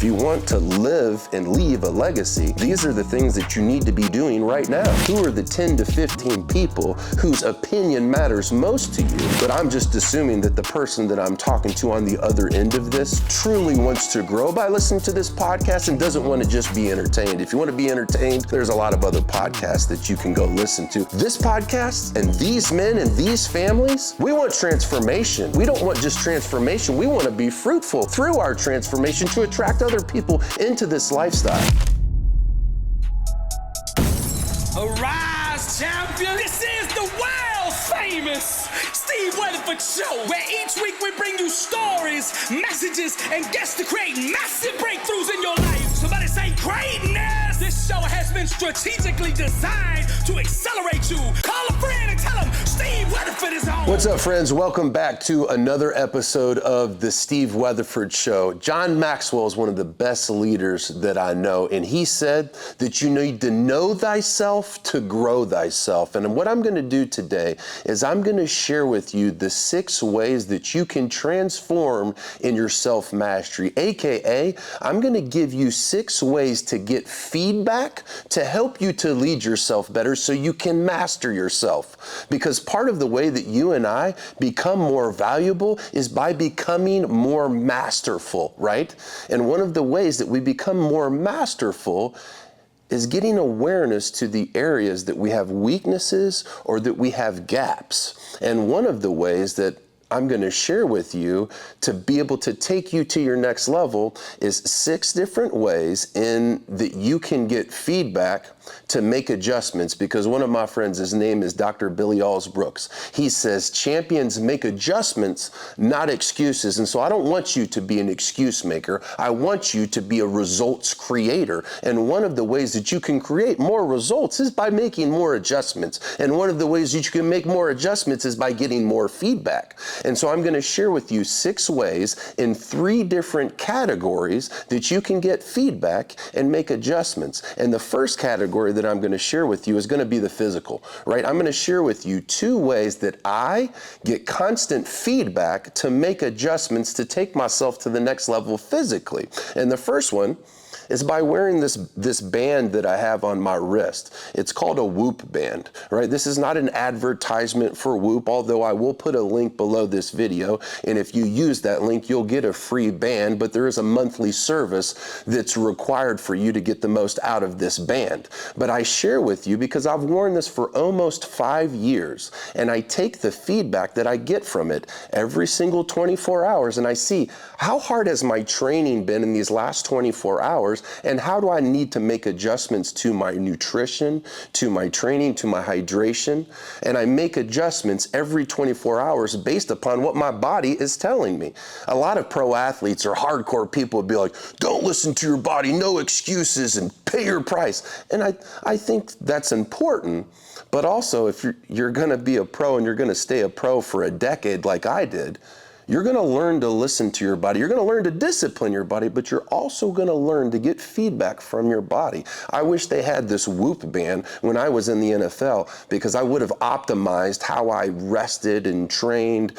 If you want to live and leave a legacy, these are the things that you need to be doing right now. Who are the 10 to 15 people whose opinion matters most to you? But I'm just assuming that the person that I'm talking to on the other end of this truly wants to grow by listening to this podcast and doesn't want to just be entertained. If you want to be entertained, there's a lot of other podcasts that you can go listen to. This podcast and these men and these families, we want transformation. We don't want just transformation. We want to be fruitful through our transformation to attract other people into this lifestyle. Arise, champion! This is the world famous Steve Weatherford Show, where each week we bring you stories, messages, and guests to create massive breakthroughs in your life. Somebody say greatness! This show has been strategically designed to accelerate you. Call a friend and tell them Steve Weatherford is on. What's up, friends? Welcome back to another episode of the Steve Weatherford Show. John Maxwell is one of the best leaders that I know, and he said that you need to know thyself to grow thyself. And what I'm going to do today is I'm going to share with you the 6 ways that you can transform in your self-mastery, aka I'm going to give you 6 ways to get feedback to help you to lead yourself better so you can master yourself. Because part of the way that you and I become more valuable is by becoming more masterful, right? And one of the ways that we become more masterful is getting awareness to the areas that we have weaknesses or that we have gaps. And one of the ways that I'm going to share with you to be able to take you to your next level is 6 different ways in that you can get feedback to make adjustments, because one of my friends, his name is Dr. Billy Alsbrooks. He says champions make adjustments, not excuses. And so I don't want you to be an excuse maker. I want you to be a results creator. And one of the ways that you can create more results is by making more adjustments. And one of the ways that you can make more adjustments is by getting more feedback. And so I'm going to share with you 6 ways in 3 different categories that you can get feedback and make adjustments. And the first category that I'm going to share with you is going to be the physical, right? I'm going to share with you 2 ways that I get constant feedback to make adjustments to take myself to the next level physically. And the first one is by wearing this band that I have on my wrist. It's called a Whoop band, right? This is not an advertisement for Whoop, although I will put a link below this video. And if you use that link, you'll get a free band, but there is a monthly service that's required for you to get the most out of this band. But I share with you because I've worn this for almost 5 years, and I take the feedback that I get from it every single 24 hours, and I see how hard has my training been in these last 24 hours, and how do I need to make adjustments to my nutrition, to my training, to my hydration. And I make adjustments every 24 hours based upon what my body is telling me. A lot of pro athletes or hardcore people would be like, don't listen to your body, no excuses, and pay your price. And I think that's important. But also, if you're going to be a pro and you're going to stay a pro for a decade like I did, you're going to learn to listen to your body. You're going to learn to discipline your body, but you're also going to learn to get feedback from your body. I wish they had this Whoop band when I was in the NFL, because I would have optimized how I rested and trained.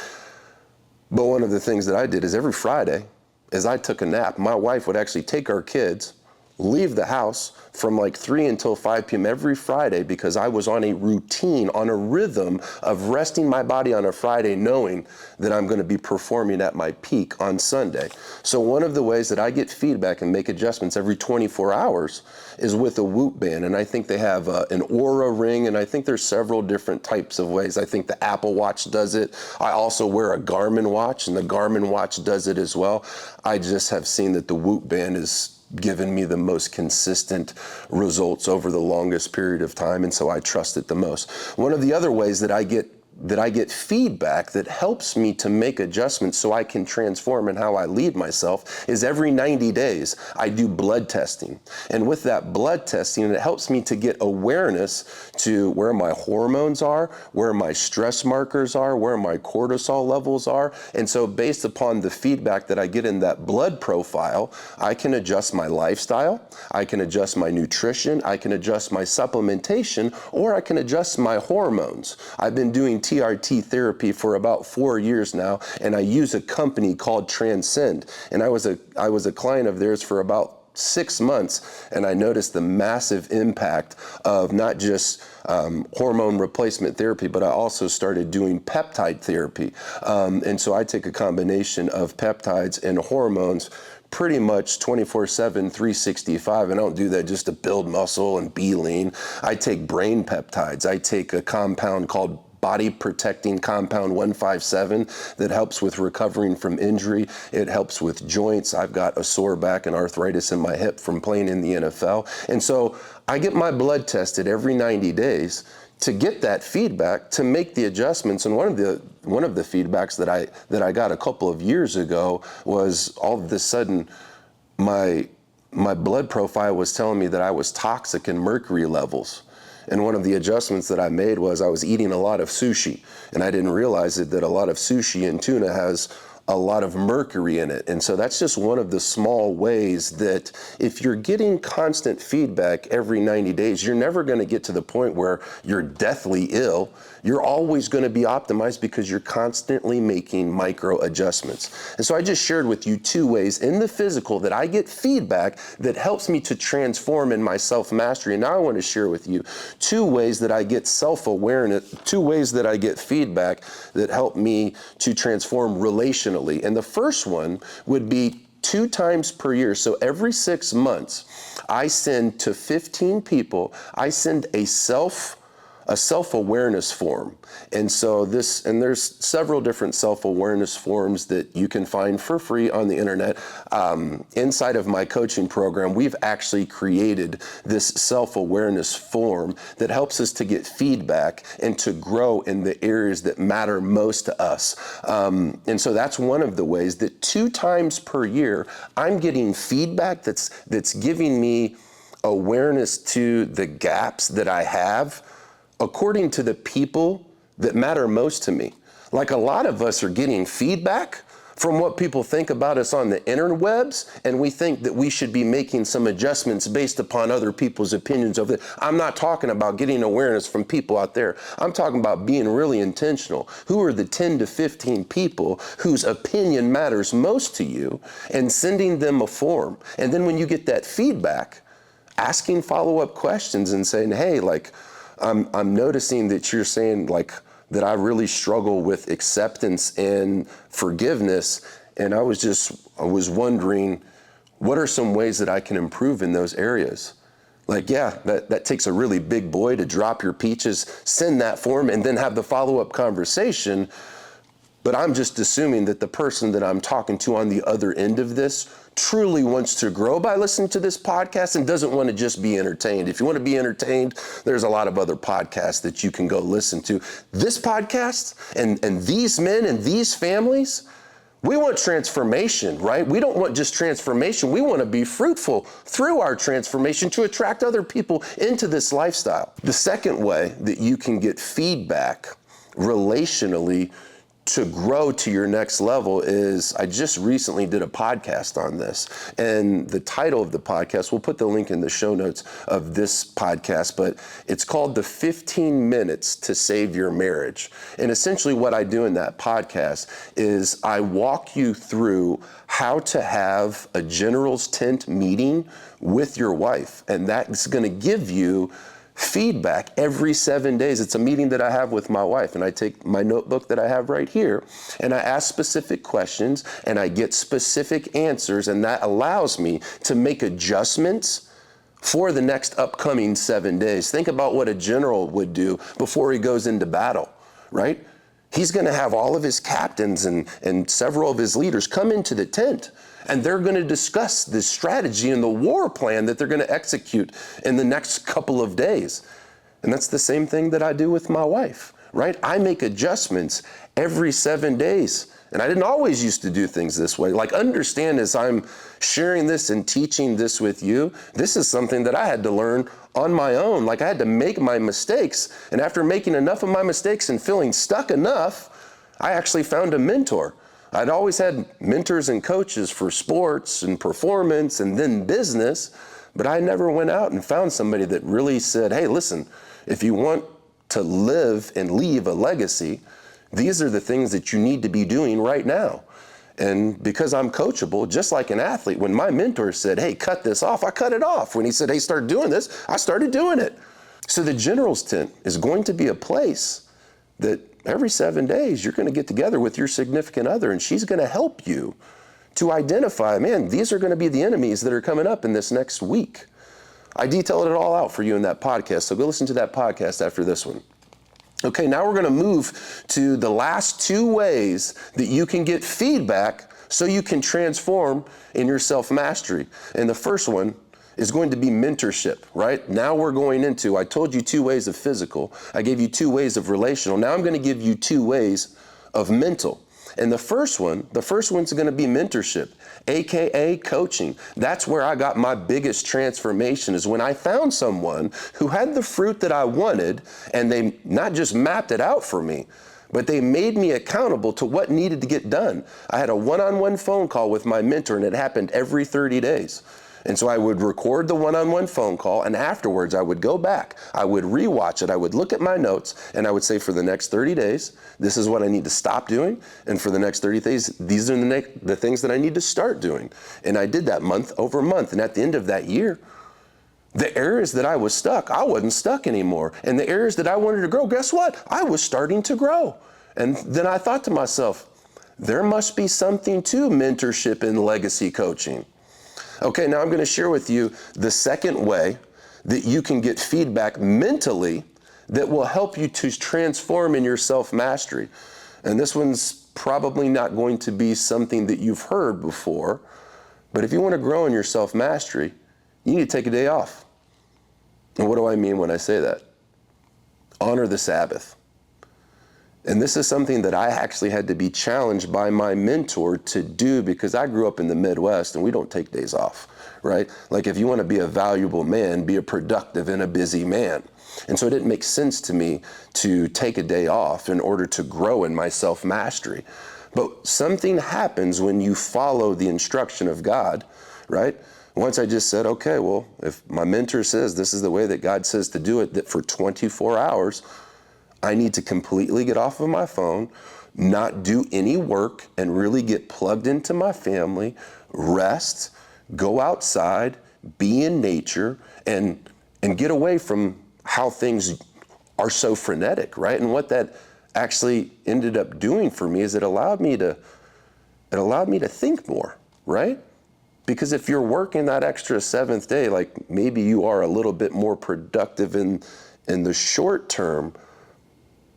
But one of the things that I did is every Friday, as I took a nap, my wife would actually take our kids, leave the house from like 3 until 5 p.m. every Friday, because I was on a routine, on a rhythm of resting my body on a Friday, knowing that I'm going to be performing at my peak on Sunday. So one of the ways that I get feedback and make adjustments every 24 hours is with a Whoop band. And I think they have an Aura ring, and I think there's several different types of ways. I think the Apple Watch does it. I also wear a Garmin watch, and the Garmin watch does it as well. I just have seen that the Whoop band is given me the most consistent results over the longest period of time, and so I trust it the most. One of the other ways that I get feedback that helps me to make adjustments so I can transform in how I lead myself is every 90 days I do blood testing. And with that blood testing, it helps me to get awareness to where my hormones are, where my stress markers are, where my cortisol levels are. And so based upon the feedback that I get in that blood profile, I can adjust my lifestyle, I can adjust my nutrition, I can adjust my supplementation, or I can adjust my hormones. I've been doing TRT therapy for about 4 years now, and I use a company called Transcend. And I was a client of theirs for about 6 months, and I noticed the massive impact of not just hormone replacement therapy, but I also started doing peptide therapy. And so I take a combination of peptides and hormones pretty much 24/7, 365. And I don't do that just to build muscle and be lean. I take brain peptides. I take a compound called body protecting compound 157 that helps with recovering from injury. It helps with joints. I've got a sore back and arthritis in my hip from playing in the NFL. And so I get my blood tested every 90 days to get that feedback, to make the adjustments. And one of the feedbacks that I got a couple of years ago was all of a sudden my blood profile was telling me that I was toxic in mercury levels. And one of the adjustments that I made was I was eating a lot of sushi, and I didn't realize that a lot of sushi and tuna has a lot of mercury in it. And so that's just one of the small ways that if you're getting constant feedback every 90 days, you're never going to get to the point where you're deathly ill. You're always going to be optimized because you're constantly making micro adjustments. And so I just shared with you 2 ways in the physical that I get feedback that helps me to transform in my self-mastery. And now I want to share with you 2 ways that I get self-awareness, 2 ways that I get feedback that help me to transform relationally. And the first one would be 2 times per year. So every 6 months, I send to 15 people, I send a self-awareness form. And so there's several different self-awareness forms that you can find for free on the internet. Inside of my coaching program, we've actually created this self-awareness form that helps us to get feedback and to grow in the areas that matter most to us. And so that's one of the ways that 2 times per year, I'm getting feedback that's giving me awareness to the gaps that I have according to the people that matter most to me. Like a lot of us are getting feedback from what people think about us on the interwebs, and we think that we should be making some adjustments based upon other people's opinions of it. I'm not talking about getting awareness from people out there. I'm talking about being really intentional. Who are the 10 to 15 people whose opinion matters most to you, and sending them a form. And then when you get that feedback, asking follow-up questions and saying, hey, like, I'm noticing that you're saying like that I really struggle with acceptance and forgiveness, and I was wondering what are some ways that I can improve in those areas. Like, yeah, that takes a really big boy to drop your peaches, send that form, and then have the follow-up conversation. But I'm just assuming that the person that I'm talking to on the other end of this truly wants to grow by listening to this podcast and doesn't want to just be entertained. If you want to be entertained, there's a lot of other podcasts that you can go listen to. This podcast and these men and these families, we want transformation, right? We don't want just transformation. We want to be fruitful through our transformation to attract other people into this lifestyle. The second way that you can get feedback relationally to grow to your next level is, I just recently did a podcast on this, and the title of the podcast, we'll put the link in the show notes of this podcast, but it's called The 15 Minutes to Save Your Marriage. And essentially what I do in that podcast is I walk you through how to have a general's tent meeting with your wife, and that's going to give you feedback every 7 days. It's a meeting that I have with my wife, and I take my notebook that I have right here, and I ask specific questions, and I get specific answers, and that allows me to make adjustments for the next upcoming 7 days. Think about what a general would do before he goes into battle, right? He's going to have all of his captains and several of his leaders come into the tent, and they're going to discuss the strategy and the war plan that they're going to execute in the next couple of days. And that's the same thing that I do with my wife, right? I make adjustments every 7 days. And I didn't always used to do things this way. Like, understand, as I'm sharing this and teaching this with you, this is something that I had to learn on my own. Like, I had to make my mistakes. And after making enough of my mistakes and feeling stuck enough, I actually found a mentor. I'd always had mentors and coaches for sports and performance and then business, but I never went out and found somebody that really said, hey, listen, if you want to live and leave a legacy, these are the things that you need to be doing right now. And because I'm coachable, just like an athlete, when my mentor said, hey, cut this off, I cut it off. When he said, hey, start doing this, I started doing it. So the general's tent is going to be a place that every 7 days you're going to get together with your significant other, and she's going to help you to identify, man, these are going to be the enemies that are coming up in this next week. I detailed it all out for you in that podcast, so go listen to that podcast after this one. Okay, now we're going to move to the last 2 ways that you can get feedback so you can transform in your self-mastery. And the first one is going to be mentorship, right? Now we're going into, I told you 2 ways of physical, I gave you 2 ways of relational. Now I'm going to give you 2 ways of mental. And the first one's going to be mentorship, AKA coaching. That's where I got my biggest transformation, is when I found someone who had the fruit that I wanted, and they not just mapped it out for me, but they made me accountable to what needed to get done. I had a one-on-one phone call with my mentor, and it happened every 30 days. And so I would record the one-on-one phone call, and afterwards I would go back, I would rewatch it, I would look at my notes, and I would say, for the next 30 days, this is what I need to stop doing, and for the next 30 days, these are the things that I need to start doing. And I did that month over month, and at the end of that year, the areas that I was stuck, I wasn't stuck anymore. And the areas that I wanted to grow, guess what? I was starting to grow. And then I thought to myself, there must be something to mentorship and legacy coaching. Okay, now I'm going to share with you the second way that you can get feedback mentally that will help you to transform in your self-mastery. And this one's probably not going to be something that you've heard before, but if you want to grow in your self-mastery, you need to take a day off. And what do I mean when I say that? Honor the Sabbath. And this is something that I actually had to be challenged by my mentor to do, because I grew up in the Midwest and we don't take days off, right? Like, if you want to be a valuable man, be a productive and a busy man. And so it didn't make sense to me to take a day off in order to grow in my self-mastery. But something happens when you follow the instruction of God, right? Once I just said, okay, well, if my mentor says this is the way that God says to do it, that for 24 hours, I need to completely get off of my phone, not do any work, and really get plugged into my family, rest, go outside, be in nature, and get away from how things are so frenetic, right? And what that actually ended up doing for me is it allowed me to think more, right? Because if you're working that extra 7th day, like, maybe you are a little bit more productive in the short term,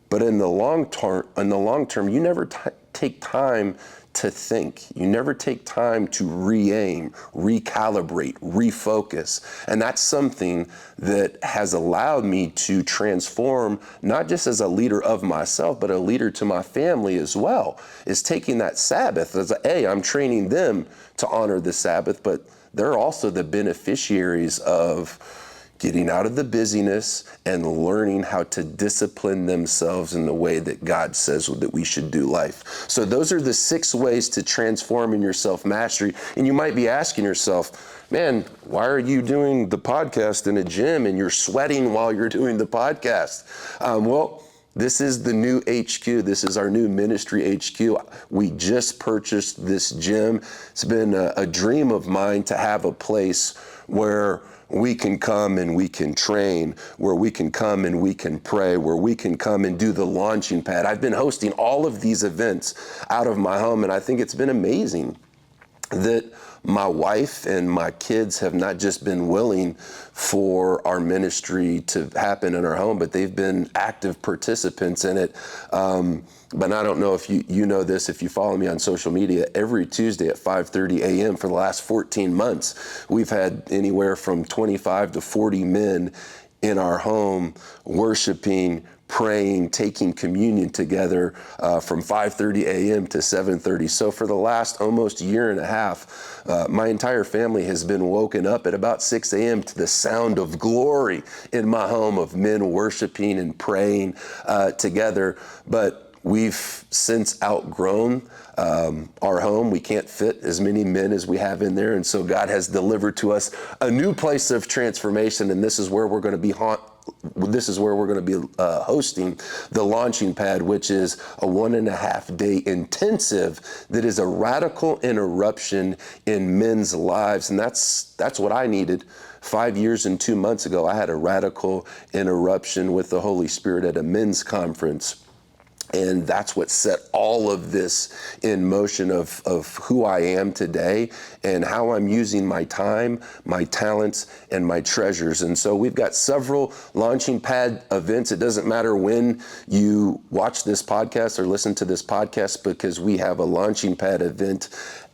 but in the long term, you never take time to think. You never take time to re-aim, recalibrate, refocus. And that's something that has allowed me to transform, not just as a leader of myself, but a leader to my family as well, is taking that Sabbath as I'm training them to honor the Sabbath, but they're also the beneficiaries of getting out of the busyness and learning how to discipline themselves in the way that God says that we should do life. So those are the 6 ways to transform in your self-mastery. And you might be asking yourself, man, why are you doing the podcast in a gym and you're sweating while you're doing the podcast? Well, this is the new HQ. This is our new ministry HQ. We just purchased this gym. It's been a dream of mine to have a place where we can come and we can train, where we can come and we can pray, where we can come and do the launching pad. I've been hosting all of these events out of my home, and I think it's been amazing that my wife and my kids have not just been willing for our ministry to happen in our home, but they've been active participants in it. But I don't know if you know this, if you follow me on social media, every Tuesday at 5:30 a.m. for the last 14 months, we've had anywhere from 25 to 40 men in our home worshiping, praying, taking communion together from 5:30 a.m. to 7:30. So for the last almost year and a half, my entire family has been woken up at about 6 a.m. to the sound of glory in my home, of men worshiping and praying together. But we've since outgrown our home. We can't fit as many men as we have in there. And so God has delivered to us a new place of transformation. And this is where we're going to be this is where we're going to be hosting the launching pad, which is a 1.5 day intensive that is a radical interruption in men's lives. And that's what I needed. 5 years and 2 months ago, I had a radical interruption with the Holy Spirit at a men's conference. And that's what set all of this in motion of who I am today and how I'm using my time, my talents, and my treasures. And so we've got several launching pad events. It doesn't matter when you watch this podcast or listen to this podcast, because we have a launching pad event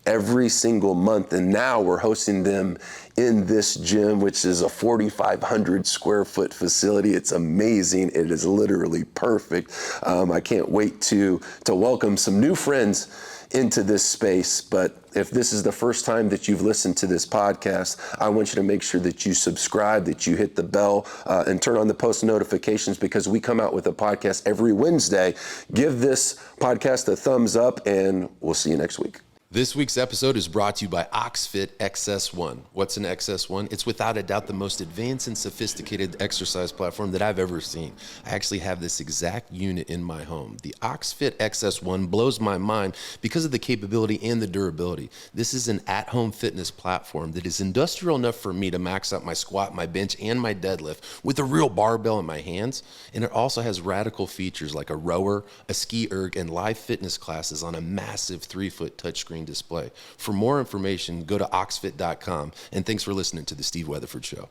every single month. And now we're hosting them in this gym, which is a 4,500 square foot facility. It's amazing. It is literally perfect. I can't wait to welcome some new friends into this space. But if this is the first time that you've listened to this podcast, I want you to make sure that you subscribe, that you hit the bell, and turn on the post notifications, because we come out with a podcast every Wednesday. Give this podcast a thumbs up, and we'll see you next week. This week's episode is brought to you by OxFit XS1. What's an XS1? It's without a doubt the most advanced and sophisticated exercise platform that I've ever seen. I actually have this exact unit in my home. The OxFit XS1 blows my mind because of the capability and the durability. This is an at-home fitness platform that is industrial enough for me to max out my squat, my bench, and my deadlift with a real barbell in my hands. And it also has radical features like a rower, a ski erg, and live fitness classes on a massive 3-foot touchscreen display. For more information, go to oxfit.com. And thanks for listening to the Steve Weatherford Show.